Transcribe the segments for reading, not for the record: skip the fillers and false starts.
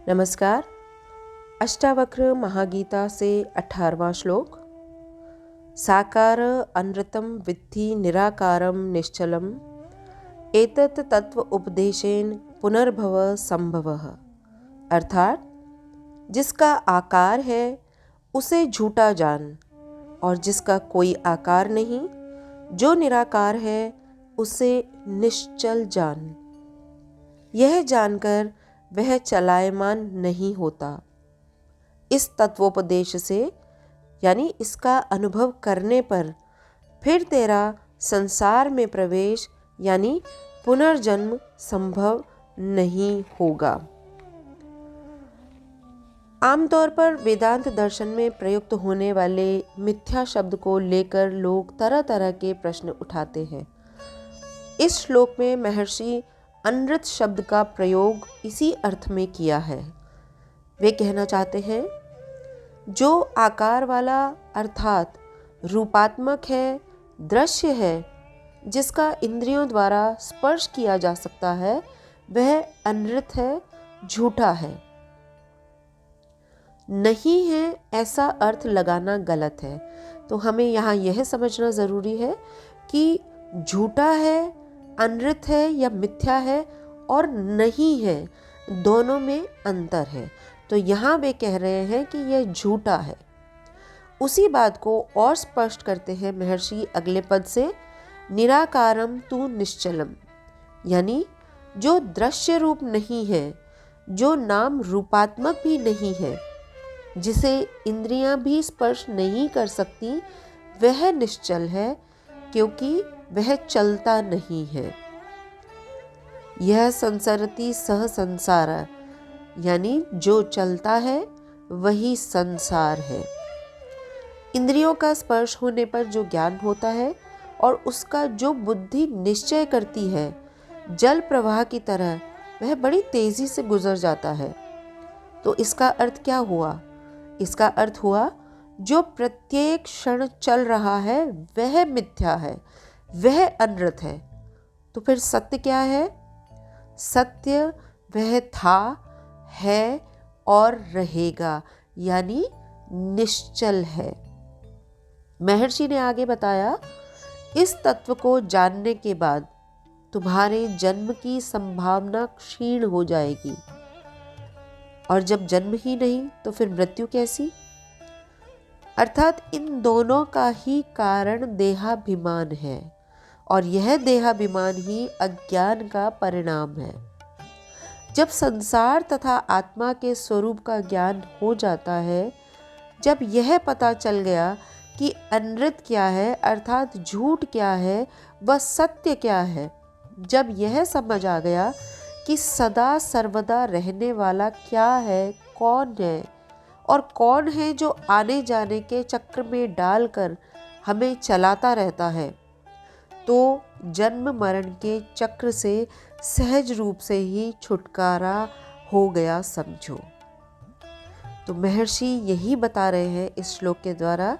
नमस्कार। अष्टावक्र महागीता से 18वां श्लोक। साकार अनृतं विद्धि निराकारं निश्चलम् एतत् तत्व उपदेशेन पुनर्भव संभवः। अर्थात जिसका आकार है उसे झूठा जान, और जिसका कोई आकार नहीं, जो निराकार है, उसे निश्चल जान। यह जानकर वह चलायमान नहीं होता। इस तत्वोपदेश से यानी इसका अनुभव करने पर फिर तेरा संसार में प्रवेश यानी पुनर्जन्म संभव नहीं होगा। आमतौर पर वेदांत दर्शन में प्रयुक्त होने वाले मिथ्या शब्द को लेकर लोग तरह तरह के प्रश्न उठाते हैं। इस श्लोक में महर्षि अनृत शब्द का प्रयोग इसी अर्थ में किया है। वे कहना चाहते हैं, जो आकार वाला अर्थात रूपात्मक है, दृश्य है, जिसका इंद्रियों द्वारा स्पर्श किया जा सकता है, वह अनृत है, झूठा है। नहीं है ऐसा अर्थ लगाना गलत है। तो हमें यहाँ यह समझना ज़रूरी है कि झूठा है, अनृत है या मिथ्या है और नहीं है, दोनों में अंतर है। तो यहाँ वे कह रहे हैं कि यह झूठा है। उसी बात को और स्पष्ट करते हैं महर्षि अगले पद से, निराकारम तु निश्चलम, यानी जो दृश्य रूप नहीं है, जो नाम रूपात्मक भी नहीं है, जिसे इंद्रियां भी स्पर्श नहीं कर सकती, वह निश्चल है, क्योंकि वह चलता नहीं है। यह संसरति सह संसार, यानी जो चलता है वही संसार है। इंद्रियों का स्पर्श होने पर जो ज्ञान होता है और उसका जो बुद्धि निश्चय करती है, जल प्रवाह की तरह वह बड़ी तेजी से गुजर जाता है। तो इसका अर्थ क्या हुआ? इसका अर्थ हुआ जो प्रत्येक क्षण चल रहा है वह मिथ्या है, वह अनृत है। तो फिर सत्य क्या है? सत्य वह था, है और रहेगा, यानी निश्चल है। महर्षि ने आगे बताया, इस तत्व को जानने के बाद तुम्हारे जन्म की संभावना क्षीण हो जाएगी। और जब जन्म ही नहीं तो फिर मृत्यु कैसी? अर्थात इन दोनों का ही कारण देहाभिमान है, और यह देहाभिमान ही अज्ञान का परिणाम है। जब संसार तथा आत्मा के स्वरूप का ज्ञान हो जाता है, जब यह पता चल गया कि अनृत क्या है अर्थात झूठ क्या है व सत्य क्या है, जब यह समझ आ गया कि सदा सर्वदा रहने वाला क्या है, कौन है, और कौन है जो आने जाने के चक्र में डालकर हमें चलाता रहता है, तो जन्म मरण के चक्र से सहज रूप से ही छुटकारा हो गया समझो। तो महर्षि यही बता रहे हैं इस श्लोक के द्वारा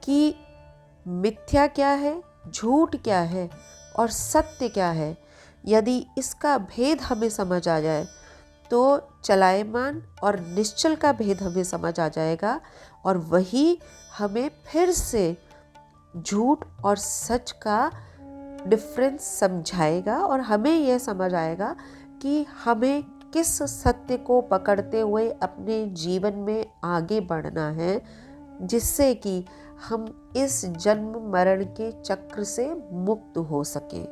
कि मिथ्या क्या है, झूठ क्या है और सत्य क्या है। यदि इसका भेद हमें समझ आ जाए तो चलायमान और निश्चल का भेद हमें समझ आ जाएगा, और वही हमें फिर से झूठ और सच का डिफरेंस समझाएगा, और हमें यह समझ आएगा कि हमें किस सत्य को पकड़ते हुए अपने जीवन में आगे बढ़ना है, जिससे कि हम इस जन्म मरण के चक्र से मुक्त हो सके।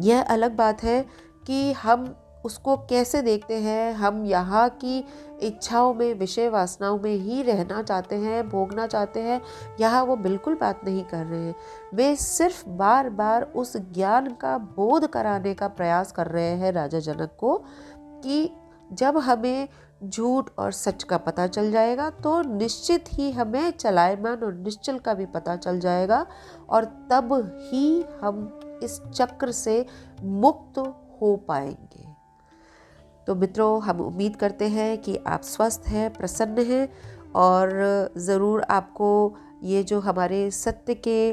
यह अलग बात है कि हम उसको कैसे देखते हैं। हम यहाँ की इच्छाओं में, विषय वासनाओं में ही रहना चाहते हैं, भोगना चाहते हैं, यहाँ वो बिल्कुल बात नहीं कर रहे हैं। वे सिर्फ बार बार उस ज्ञान का बोध कराने का प्रयास कर रहे हैं राजा जनक को, कि जब हमें झूठ और सच का पता चल जाएगा तो निश्चित ही हमें चलायमान और निश्चल का भी पता चल जाएगा, और तब ही हम इस चक्र से मुक्त हो पाएंगे। तो मित्रों, हम उम्मीद करते हैं कि आप स्वस्थ हैं, प्रसन्न हैं, और ज़रूर आपको ये जो हमारे सत्य के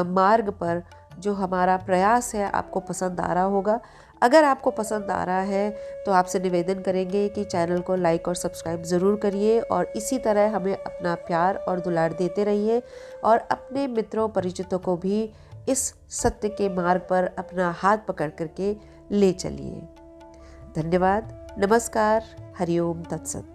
मार्ग पर जो हमारा प्रयास है आपको पसंद आ रहा होगा। अगर आपको पसंद आ रहा है तो आपसे निवेदन करेंगे कि चैनल को लाइक और सब्सक्राइब ज़रूर करिए और इसी तरह हमें अपना प्यार और दुलार देते रहिए और अपने मित्रों परिचितों को भी इस सत्य के मार्ग पर अपना हाथ पकड़ करके ले चलिए। धन्यवाद। नमस्कार। हरिओम तत्सत।